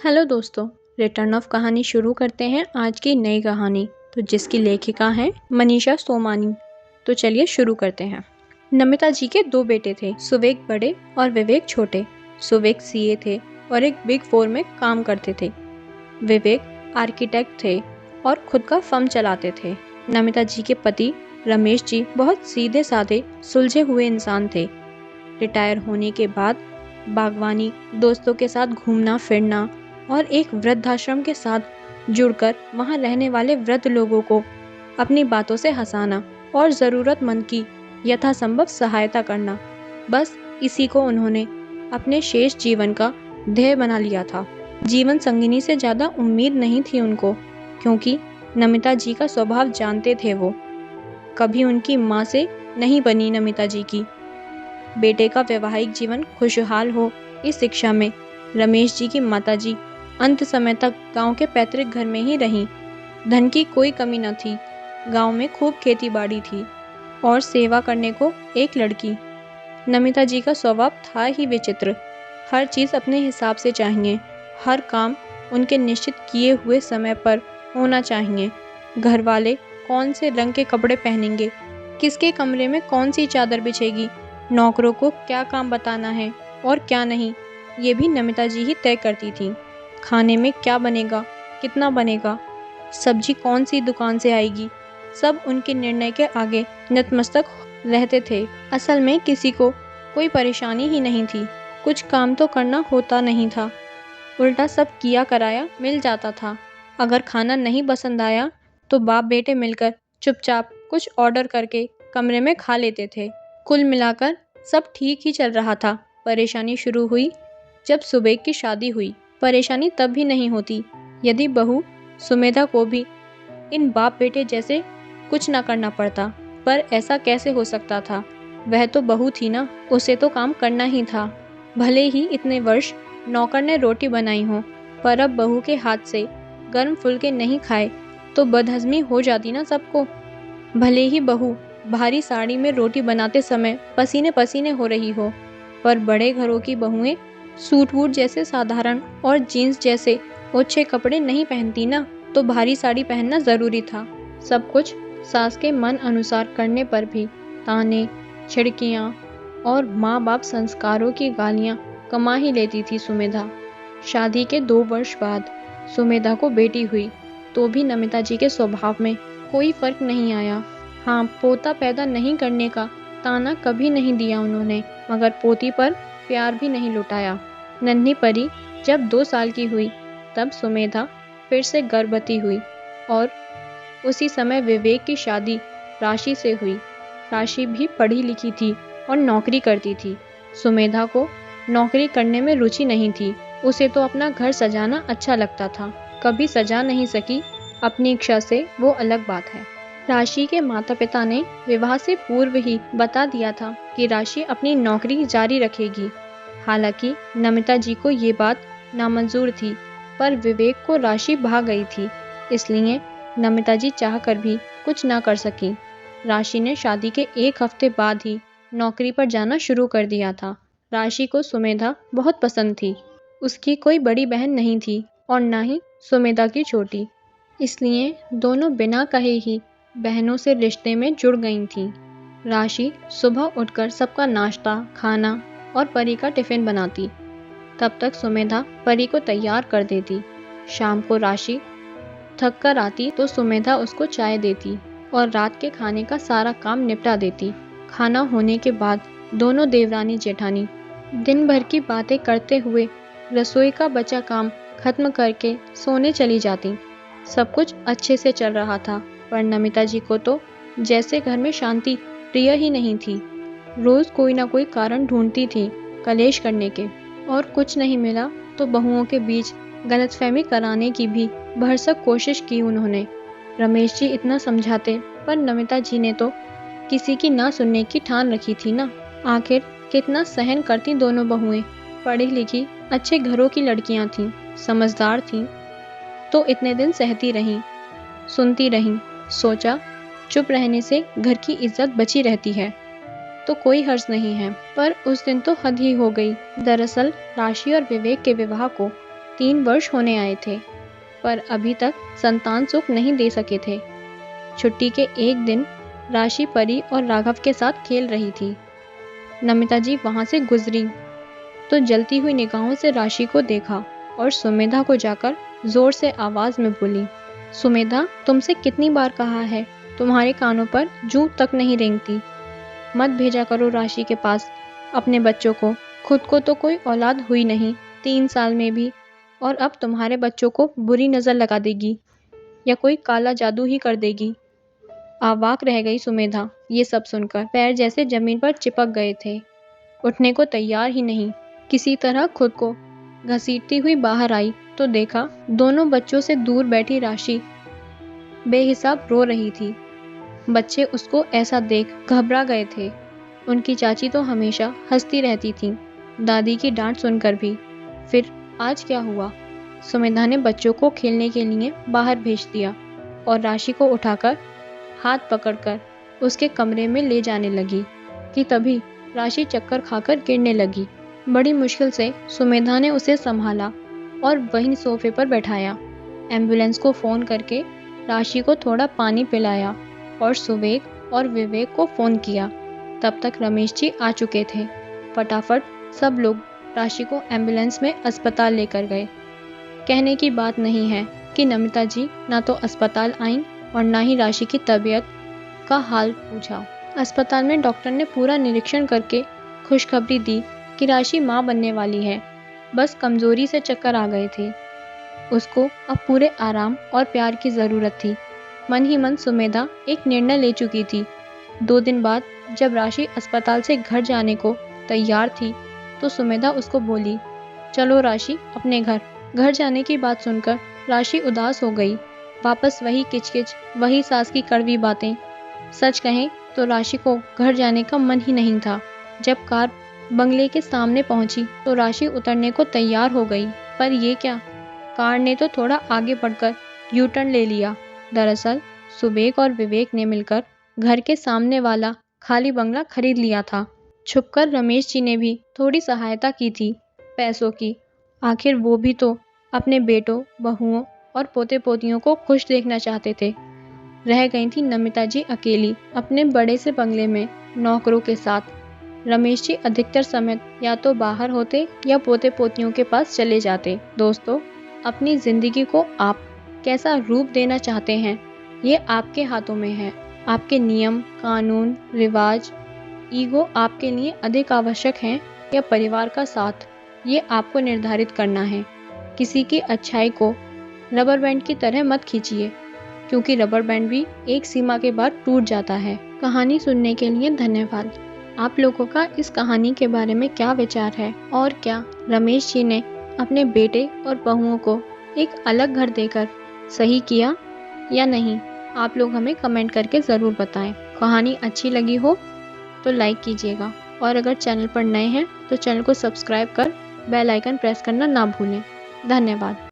Hello दोस्तों। Return of कहानी शुरू करते हैं आज की नई कहानी जिसकी लेखिका हैं मनीषा सोमानी। तो चलिए शुरू करते हैं। नमिता जी के दो बेटे थे, सुवेक बड़े और विवेक छोटे। सुवेक सीए थे और एक बिग फोर में काम करते थे। विवेक आर्किटेक्ट थे और खुद का फर्म चलाते थे। नमिता जी के पति रमेश जी बहुत सीधे साधे सुलझे हुए इंसान थे। रिटायर होने के बाद बागवानी, दोस्तों के साथ घूमना फिरना और एक वृद्धाश्रम के साथ जुड़कर वहां रहने वाले वृद्ध लोगों को अपनी बातों से हंसाना और ज़रूरतमंद की यथासंभव सहायता करना, बस इसी को उन्होंने अपने शेष जीवन का ध्येय बना लिया था। जीवन संगिनी से ज़्यादा उम्मीद नहीं थी उनको, क्योंकि नमिता जी का स्वभाव जानते थे वो। कभी उनकी माँ से नहीं बनी नमिता जी की। बेटे का वैवाहिक जीवन खुशहाल हो, इस शिक्षा में रमेश जी की माताजी अंत समय तक गांव के पैतृक घर में ही रहीं। धन की कोई कमी न थी। गांव में खूब खेती बाड़ी थी और सेवा करने को एक लड़की। नमिता जी का स्वभाव था ही विचित्र। हर चीज़ अपने हिसाब से चाहिए, हर काम उनके निश्चित किए हुए समय पर होना चाहिए। घर वाले कौन से रंग के कपड़े पहनेंगे, किसके कमरे में कौन सी चादर बिछेगी, नौकरों को क्या काम बताना है और क्या नहीं, ये भी नमिता जी ही तय करती थीं। खाने में क्या बनेगा, कितना बनेगा, सब्जी कौन सी दुकान से आएगी, सब उनके निर्णय के आगे नतमस्तक रहते थे। असल में किसी को कोई परेशानी ही नहीं थी। कुछ काम तो करना होता नहीं था, उल्टा सब किया कराया मिल जाता था। अगर खाना नहीं पसंद आया तो बाप बेटे मिलकर चुपचाप कुछ ऑर्डर करके कमरे में खा लेते थे। कुल मिलाकर सब ठीक ही चल रहा था। परेशानी शुरू हुई जब सुबेग की शादी हुई। परेशानी तब भी नहीं होती यदि बहू सुमेधा को भी इन बाप बेटे जैसे कुछ ना करना पड़ता, पर ऐसा कैसे हो सकता था। वह तो बहू थी ना, उसे तो काम करना ही था। भले ही इतने वर्ष नौकर ने रोटी बनाई हो, पर अब बहू के हाथ से गर्म फुलके नहीं खाए तो बदहजमी हो जाती ना सबको। भले ही बहू भारी साड़ी में रोटी बनाते समय पसीने पसीने हो रही हो, पर बड़े घरों की बहुएं सूट वूट जैसे साधारण और जीन्स जैसे ओछे कपड़े नहीं पहनती ना, तो भारी साड़ी पहनना ज़रूरी था। सब कुछ सास के मन अनुसार करने पर भी ताने, छिड़कियाँ और माँ बाप संस्कारों की गालियाँ कमा ही लेती थी सुमेधा। शादी के 2 वर्ष बाद सुमेधा को बेटी हुई तो भी नमिता जी के स्वभाव में कोई फर्क नहीं आया। हाँ, पोता पैदा नहीं करने का ताना कभी नहीं दिया उन्होंने, मगर पोती पर प्यार भी नहीं लुटाया। नन्ही परी जब 2 साल की हुई तब सुमेधा फिर से गर्भवती हुई और उसी समय विवेक की शादी राशि से हुई। राशि भी पढ़ी लिखी थी और नौकरी करती थी। सुमेधा को नौकरी करने में रुचि नहीं थी। उसे तो अपना घर सजाना अच्छा लगता था। कभी सजा नहीं सकी अपनी इच्छा से, वो अलग बात है। राशि के माता पिता ने विवाह से पूर्व ही बता दिया था कि राशि अपनी नौकरी जारी रखेगी। हालांकि नमिता जी को ये बात नामंजूर थी, पर विवेक को राशि भा गई थी, इसलिए नमिता जी चाहकर भी कुछ ना कर सकी। राशि ने शादी के 1 हफ्ते बाद ही नौकरी पर जाना शुरू कर दिया था। राशि को सुमेधा बहुत पसंद थी। उसकी कोई बड़ी बहन नहीं थी और ना ही सुमेधा की छोटी, इसलिए दोनों बिना कहे ही बहनों से रिश्ते में जुड़ गई थीं। राशि सुबह उठकर सबका नाश्ता, खाना और परी का टिफिन बनाती। तब तक सुमेधा परी को तैयार कर देती। शाम को राशि थक कर आती तो सुमेधा उसको चाय देती और रात के खाने का सारा काम निपटा देती। खाना होने के बाद दोनों देवरानी जेठानी दिन भर की बातें करते हुए रसोई का बचा काम खत्म करके सोने चली जाती। सब कुछ अच्छे से चल रहा था, पर नमिता जी को तो जैसे घर में शांति प्रिय ही नहीं थी। रोज कोई ना कोई कारण ढूंढती थी कलेश करने के, और कुछ नहीं मिला तो बहुओं के बीच गलतफहमी कराने की भी भरसक कोशिश की उन्होंने। रमेश जी इतना समझाते, पर नमिता जी ने तो किसी की ना सुनने की ठान रखी थी ना। आखिर कितना सहन करती दोनों बहुएं। पढ़ी लिखी अच्छे घरों की लड़कियां थीं, समझदार थीं, तो इतने दिन सहती रहीं, सुनती रहीं। सोचा चुप रहने से घर की इज्जत बची रहती है तो कोई हर्ज नहीं है, पर उस दिन तो हद ही हो गई। दरअसल राशि और विवेक के विवाह को 3 वर्ष होने आए थे, पर अभी तक संतान सुख नहीं दे सके थे। छुट्टी के एक दिन राशि परी और राघव के साथ खेल रही थी। नमिता जी वहां से गुजरी तो जलती हुई निगाहों से राशि को देखा और सुमेधा को जाकर जोर से आवाज में बोली, सुमेधा, तुमसे कितनी बार कहा है, तुम्हारे कानों पर जूं तक नहीं रेंगती। मत भेजा करो राशि के पास अपने बच्चों को। खुद को तो कोई औलाद हुई नहीं 3 साल में भी, और अब तुम्हारे बच्चों को बुरी नजर लगा देगी या कोई काला जादू ही कर देगी। अवाक रह गई सुमेधा ये सब सुनकर। पैर जैसे जमीन पर चिपक गए थे, उठने को तैयार ही नहीं। किसी तरह खुद को घसीटती हुई बाहर आई तो देखा दोनों बच्चों से दूर बैठी राशि बेहिसाब रो रही थी। बच्चे उसको ऐसा देख घबरा गए थे। उनकी चाची तो हमेशा हंसती रहती थी, दादी की डांट सुनकर भी। फिर आज क्या हुआ? सुमेधा ने बच्चों को खेलने के लिए बाहर भेज दिया और राशि को उठाकर हाथ पकड़कर उसके कमरे में ले जाने लगी कि तभी राशि चक्कर खाकर गिरने लगी। बड़ी मुश्किल से सुमेधा ने उसे संभाला और वहीं सोफे पर बैठाया। एम्बुलेंस को फ़ोन करके राशि को थोड़ा पानी पिलाया और सुवेग और विवेक को फ़ोन किया। तब तक रमेश जी आ चुके थे। फटाफट सब लोग राशि को एम्बुलेंस में अस्पताल लेकर गए। कहने की बात नहीं है कि नमिता जी ना तो अस्पताल आईं और ना ही राशि की तबीयत का हाल पूछा। अस्पताल में डॉक्टर ने पूरा निरीक्षण करके खुशखबरी दी कि राशि माँ बनने वाली है। बस कमजोरी से चक्कर आ गए थे। उसको अब पूरे आराम और प्यार की ज़रूरत थी। मन ही मन सुमेधा एक निर्णय ले चुकी थी। 2 दिन बाद जब राशि अस्पताल से घर जाने को तैयार थी तो सुमेधा उसको बोली, चलो राशि अपने घर। घर जाने की बात सुनकर राशि उदास हो गई। वापस वही किचकिच, वही सास की कड़वी बातें। सच कहें तो राशि को घर जाने का मन ही नहीं था। जब कार बंगले के सामने पहुंची तो राशि उतरने को तैयार हो गई, पर ये क्या, कार ने तो थोड़ा आगे बढ़कर यू टर्न ले लिया। दरअसल सुबेग और विवेक ने मिलकर घर के सामने वाला खाली बंगला खरीद लिया था। छुपकर रमेश जी ने भी थोड़ी सहायता की थी, पैसों की। आखिर वो भी तो अपने बेटों, बहुओं और पोते पोतियों को खुश देखना चाहते थे। रह गई थी नमिता जी अकेली अपने बड़े से बंगले में नौकरों के साथ। रमेश जी अधिकतर समय या तो बाहर होते या पोते पोतियों के पास चले जाते। दोस्तों, अपनी जिंदगी को आप कैसा रूप देना चाहते हैं, ये आपके हाथों में है। आपके नियम, कानून, रिवाज, ईगो आपके लिए अधिक आवश्यक हैं या परिवार का साथ, ये आपको निर्धारित करना है। किसी की अच्छाई को रबर बैंड की तरह मत खींचिए, क्योंकि रबर बैंड भी एक सीमा के बाद टूट जाता है। कहानी सुनने के लिए धन्यवाद। आप लोगों का इस कहानी के बारे में क्या विचार है, और क्या रमेश जी ने अपने बेटे और बहुओं को एक अलग घर देकर सही किया या नहीं? आप लोग हमें कमेंट करके ज़रूर बताएं। कहानी अच्छी लगी हो तो लाइक कीजिएगा, और अगर चैनल पर नए हैं तो चैनल को सब्सक्राइब कर बेल आइकन प्रेस करना ना भूलें। धन्यवाद।